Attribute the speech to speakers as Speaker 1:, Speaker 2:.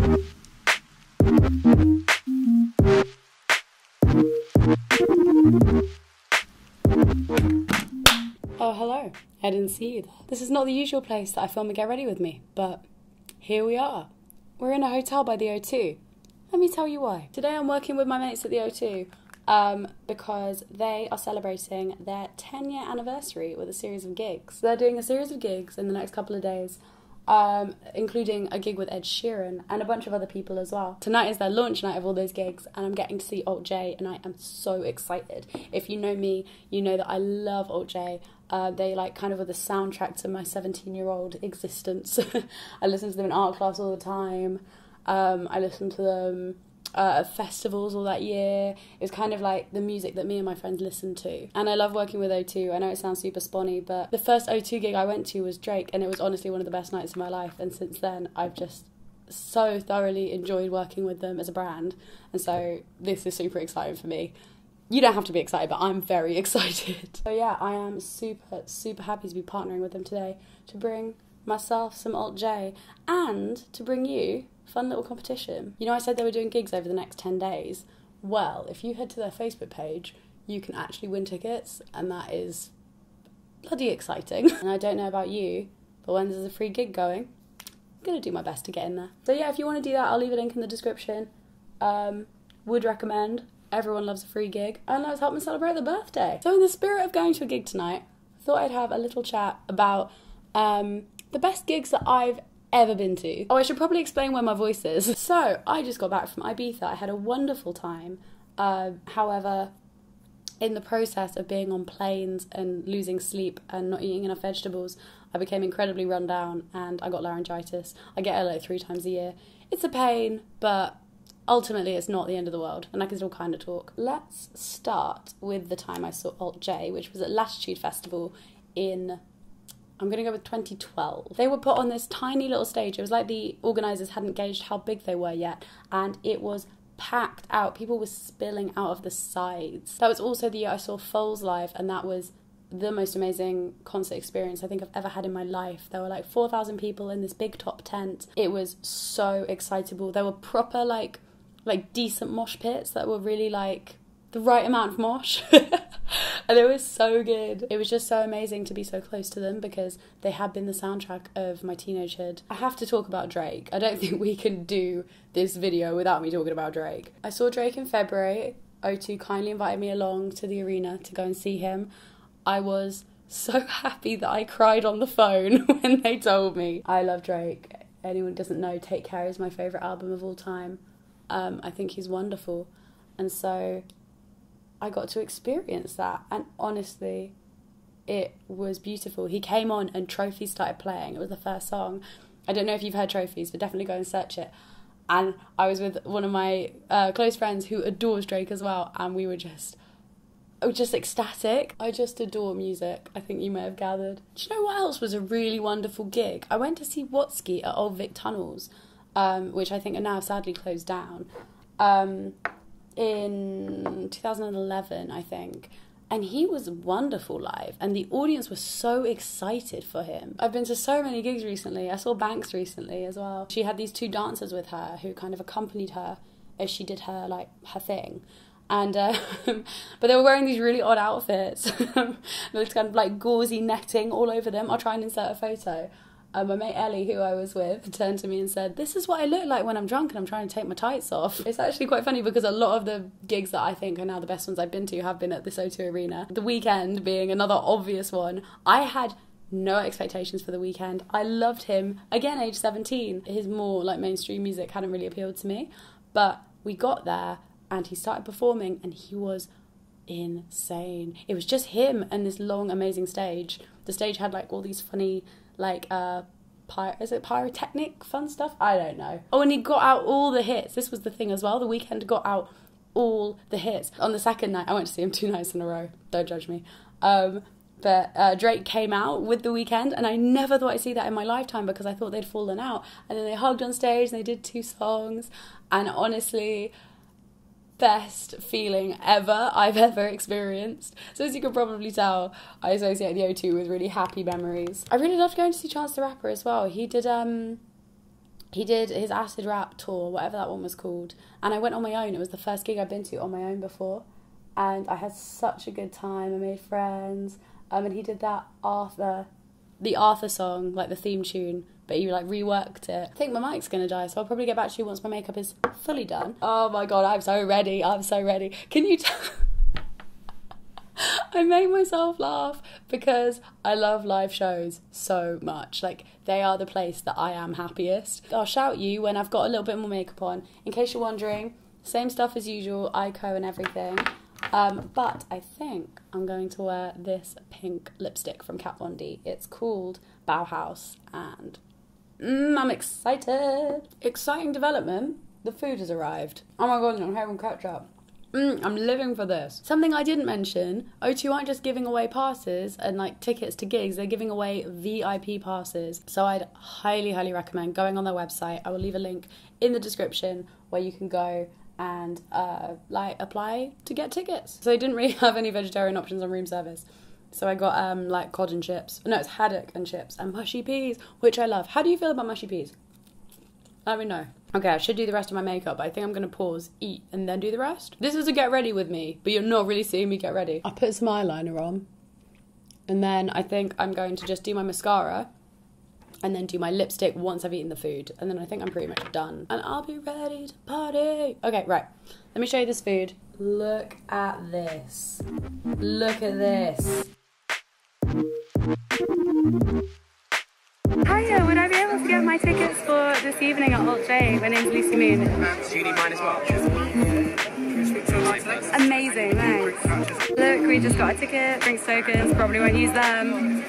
Speaker 1: Oh, hello. I didn't see you there. This is not the usual place that I film a Get Ready With Me, but here we are. We're in a hotel by the O2. Let me tell you why. Today I'm working with my mates at the O2 because they are celebrating their 10-year anniversary with a series of gigs. They're doing a series of gigs in the next couple of days, including a gig with Ed Sheeran and a bunch of other people as well. Tonight is their launch night of all those gigs, and I'm getting to see Alt J, and I am so excited. If you know me, you know that I love Alt J. They kind of were the soundtrack to my 17-year-old existence. I listen to them in art class all the time. I listened to them at festivals all that year. It was kind of like the music that me and my friends listened to. And I love working with O2. I know it sounds super sponny, but the first O2 gig I went to was Drake, and it was honestly one of the best nights of my life. And since then, I've just so thoroughly enjoyed working with them as a brand. And so this is super exciting for me. You don't have to be excited, but I'm very excited. So yeah, I am super, super happy to be partnering with them today to bring myself some Alt J and to bring you fun little competition. You know, I said they were doing gigs over the next 10 days. Well, if you head to their Facebook page, you can actually win tickets, and that is bloody exciting. And I don't know about you, but when there's a free gig going, I'm going to do my best to get in there. So yeah, if you want to do that, I'll leave a link in the description. Would recommend. Everyone loves a free gig, and let's help them celebrate their birthday. So in the spirit of going to a gig tonight, I thought I'd have a little chat about the best gigs that I've ever been to. Oh, I should probably explain where my voice is. So I just got back from Ibiza. I had a wonderful time. However, in the process of being on planes and losing sleep and not eating enough vegetables, I became incredibly run down and I got laryngitis. I get it like 3 times a year. It's a pain, but ultimately it's not the end of the world, and I can still kind of talk. Let's start with the time I saw Alt J, which was at Latitude Festival in, I'm going to go with 2012. They were put on this tiny little stage. It was like the organisers hadn't gauged how big they were yet, and it was packed out. People were spilling out of the sides. That was also the year I saw Foles live, and that was the most amazing concert experience I think I've ever had in my life. There were like 4,000 people in this big top tent. It was so excitable. There were proper like decent mosh pits that were really like the right amount of mosh. And it was so good. It was just so amazing to be so close to them because they had been the soundtrack of my teenagehood. I have to talk about Drake. I don't think we can do this video without me talking about Drake. I saw Drake in February. O2 kindly invited me along to the arena to go and see him. I was so happy that I cried on the phone when they told me. I love Drake. Anyone who doesn't know, Take Care is my favourite album of all time. I think he's wonderful, and so I got to experience that, and honestly it was beautiful. He came on and Trophies started playing. It was the first song. I don't know if you've heard Trophies, but definitely go and search it. And I was with one of my close friends who adores Drake as well, and we were just ecstatic. I just adore music, I think you may have gathered. Do you know what else was a really wonderful gig? I went to see Watsky at Old Vic Tunnels, which I think are now sadly closed down, in 2011, I think. And he was wonderful live, and the audience was so excited for him. I've been to so many gigs recently. I saw Banks recently as well. She had these 2 dancers with her who kind of accompanied her as she did her thing. And but they were wearing these really odd outfits. There's kind of like gauzy netting all over them. I'll try and insert a photo. My mate Ellie, who I was with, turned to me and said, "This is what I look like when I'm drunk and I'm trying to take my tights off." It's actually quite funny because a lot of the gigs that I think are now the best ones I've been to have been at this O2 Arena. The Weeknd being another obvious one. I had no expectations for The Weeknd. I loved him, again, age 17. His more like mainstream music hadn't really appealed to me. But we got there and he started performing and he was insane. It was just him and this long, amazing stage. The stage had like all these funny is it pyrotechnic fun stuff? I don't know. Oh, and he got out all the hits. This was the thing as well. The Weeknd got out all the hits. On the second night, I went to see him 2 nights in a row. Don't judge me. But Drake came out with The Weeknd, and I never thought I'd see that in my lifetime because I thought they'd fallen out. And then they hugged on stage and they did 2 songs. And honestly, best feeling ever I've ever experienced. So as you can probably tell, I associate the O2 with really happy memories. I really loved going to see Chance the Rapper as well. He did He did his acid rap tour, whatever that one was called, and I went on my own. It was the first gig I'd been to on my own before, and I had such a good time. I made friends, and he did the Arthur song, like the theme tune, but he like reworked it. I think my mic's gonna die, so I'll probably get back to you once my makeup is fully done. Oh my god, I'm so ready. Can you tell? I made myself laugh because I love live shows so much. Like, they are the place that I am happiest. I'll shout you when I've got a little bit more makeup on. In case you're wondering, same stuff as usual, Ico and everything. But I think I'm going to wear this pink lipstick from Kat Von D. It's called Bauhaus, and I'm excited. Exciting development. The food has arrived. Oh my god, I'm having ketchup. I'm living for this. Something I didn't mention, O2 aren't just giving away passes and like tickets to gigs, they're giving away VIP passes. So I'd highly recommend going on their website. I will leave a link in the description where you can go and like apply to get tickets. So they didn't really have any vegetarian options on room service. So I got like cod and chips. No, it's haddock and chips and mushy peas, which I love. How do you feel about mushy peas? Let me know. Okay, I should do the rest of my makeup, but I think I'm going to pause, eat, and then do the rest. This is a get ready with me, but you're not really seeing me get ready. I put some eyeliner on, and then I think I'm going to just do my mascara, and then do my lipstick once I've eaten the food, and then I think I'm pretty much done. And I'll be ready to party. Okay, right. Let me show you this food. Look at this. Look at this. Hiya, would I be able to get my tickets for this evening at Alt J? My name's Lucy Moon.
Speaker 2: Do you need mine as well?
Speaker 1: Amazing, thanks. Look, we just got a ticket, drinks tokens, probably won't use them.